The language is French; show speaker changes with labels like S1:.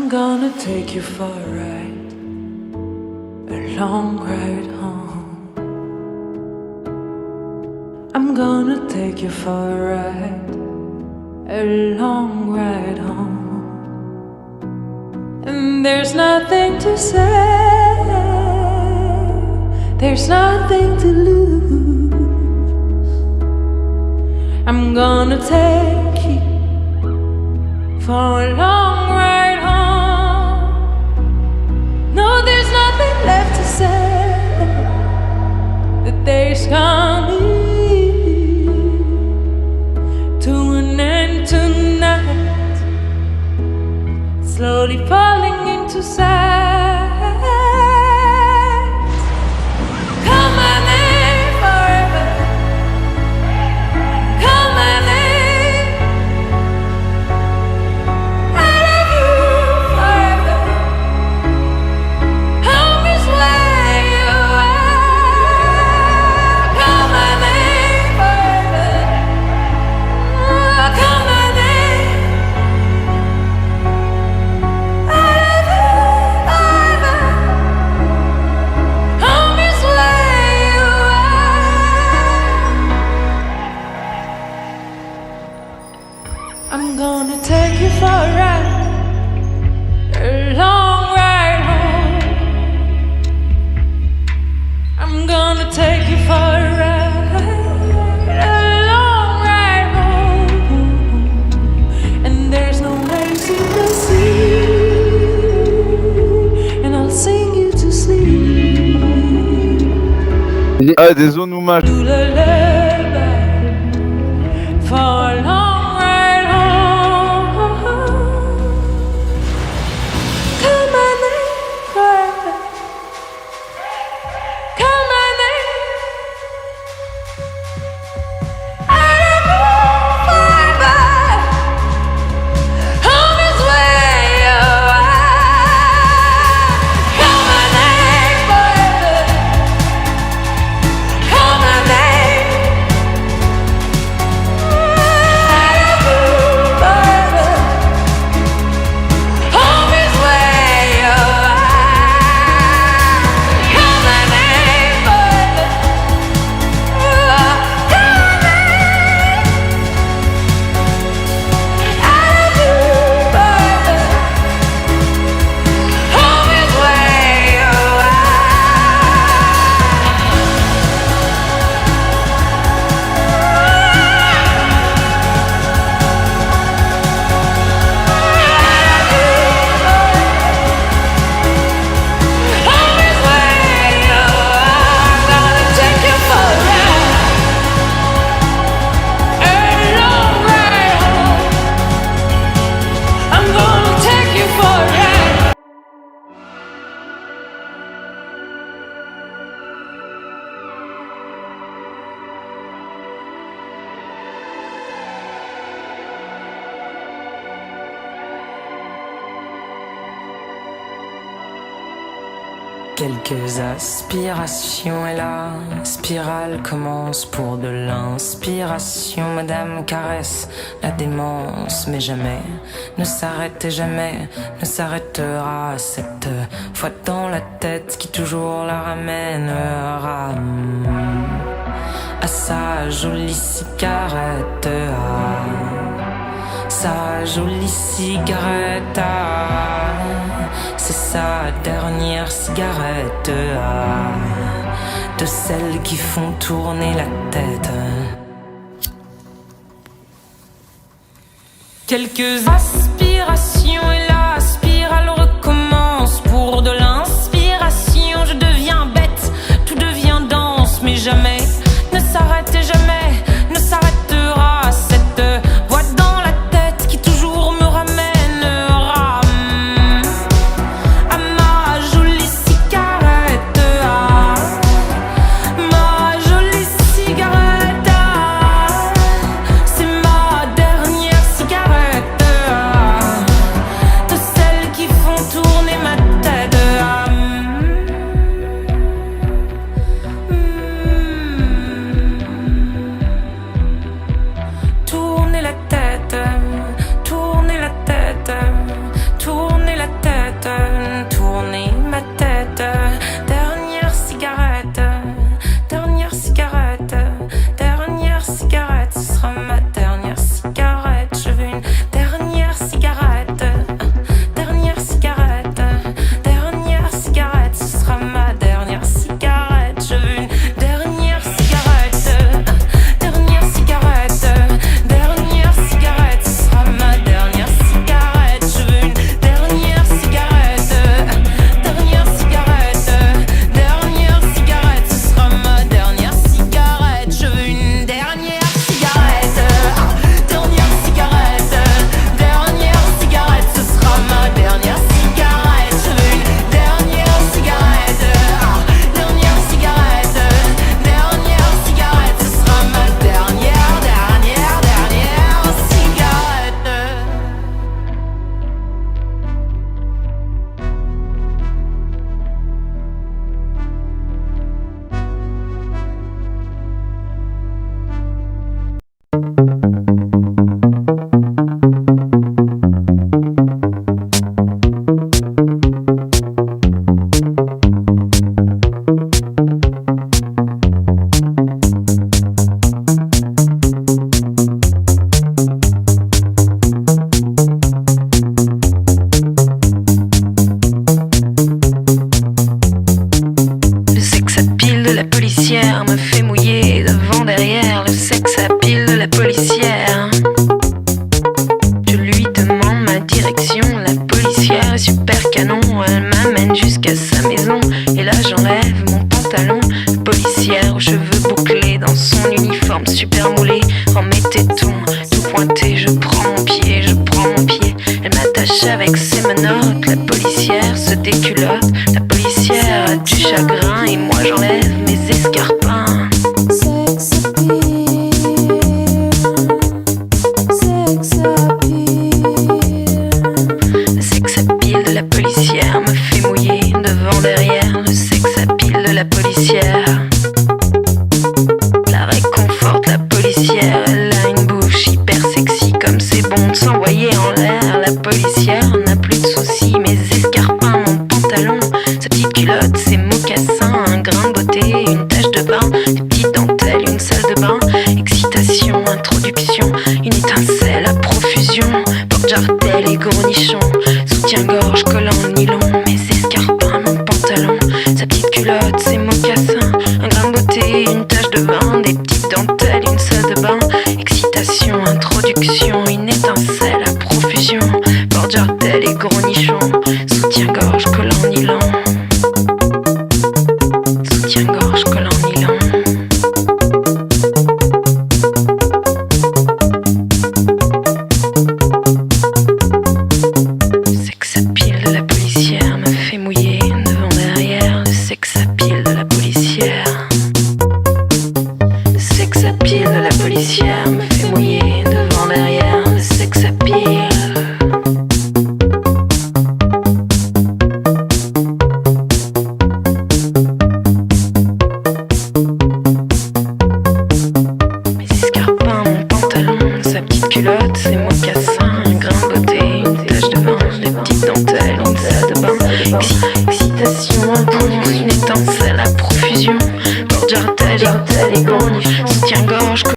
S1: I'm gonna take you for a ride, a long ride home. I'm gonna take you for a ride, a long ride home. And there's nothing to say, there's nothing to lose. I'm gonna take you for a long ride home. No, there's nothing left to say. The day's coming to an end tonight, slowly falling into sight. Call my name forever, call my name. I love you forever. Home is where you are. Call my name forever, call my name. I love you forever. Home is where you are. I'm gonna take you for a ride, a long ride home. I'm gonna take you for a ride, a long ride home. And there's no mercy to see, and I'll sing you to sleep.
S2: Ah, des zones hommage.
S1: To the lullaby for a long ride home. Call my name forever, call my name. I love you forever. Home is where you are. Call my name forever, call my name. I love you forever. Home is where you are. Call my name forever, call my name. I love you forever. Home is where you are. Home is where you are. Gonna take you for a ride, a long ride home. I'm gonna take you for a ride.
S3: Quelques aspirations et la spirale commence pour de l'inspiration. Madame caresse la démence, mais jamais ne s'arrête et jamais ne s'arrêtera. Cette fois dans la tête qui toujours la ramènera à sa jolie cigarette, à sa jolie cigarette. C'est sa dernière cigarette, de celles qui font tourner la tête. Quelques aspirations et la spirale recommence pour de l'inspiration. Je deviens bête, tout devient dense, mais jamais ne s'arrête et jamais ne s'arrêtera. Cette voix dans la tête qui toujours me ramènera à ma jolie cigarette, à ma jolie cigarette. C'est ma dernière cigarette,
S2: policière me fait mouiller devant derrière le sex appeal de la policière. Je lui demande ma direction, la policière est super canon, elle m'amène jusqu'à sa maison et là j'enlève mon pantalon. Policière aux cheveux bouclés dans son uniforme super moulé, en mes tétons tout pointé, je prends mon pied, elle m'attache avec ses menottes, la policière se déculotte, la policière a du chagrin et moi j'enlève mes escarpins.
S1: Sex appeal, sex appeal.
S2: Le sex appeal de la policière me fait mouiller devant derrière, le sex appeal de la policière. La réconforte la policière, elle a une bouche hyper sexy comme c'est bon de s'envoyer en l'air. La policière n'a plus de soucis, mes escarpins, mon pantalon, sa petite culotte, ses mocassins, un grain de beauté, une tache de bain, des petites dentelles, une salle de bain, excitation, introduction, une étincelle à profusion, porte-jartel et gros nichon, soutien-gorge, collant nylon, mes escarpins, mon pantalon, sa petite culotte, ses mocassins, un grain de beauté, une tache de bain, des petites dentelles, une salle de bain, excitation, introduction, une étincelle à profusion, porte-jartel et gros nichon, soutien-gorge, collant nylon, soutien-gorge, collant nylon. Le sex appeal de la policière me fait mouiller devant derrière, le sex appeal de la policière. Le sex appeal de la policière me fait mouiller devant derrière, le sex appeal. Mes escarpins, mon pantalon, sa petite culotte, ses mocassins, un grain de beauté, une tache de bain, des petites dentelles, une salle de bain, excitation, un ton, une étincelle à profusion, porte-jartel et soutien-gorge.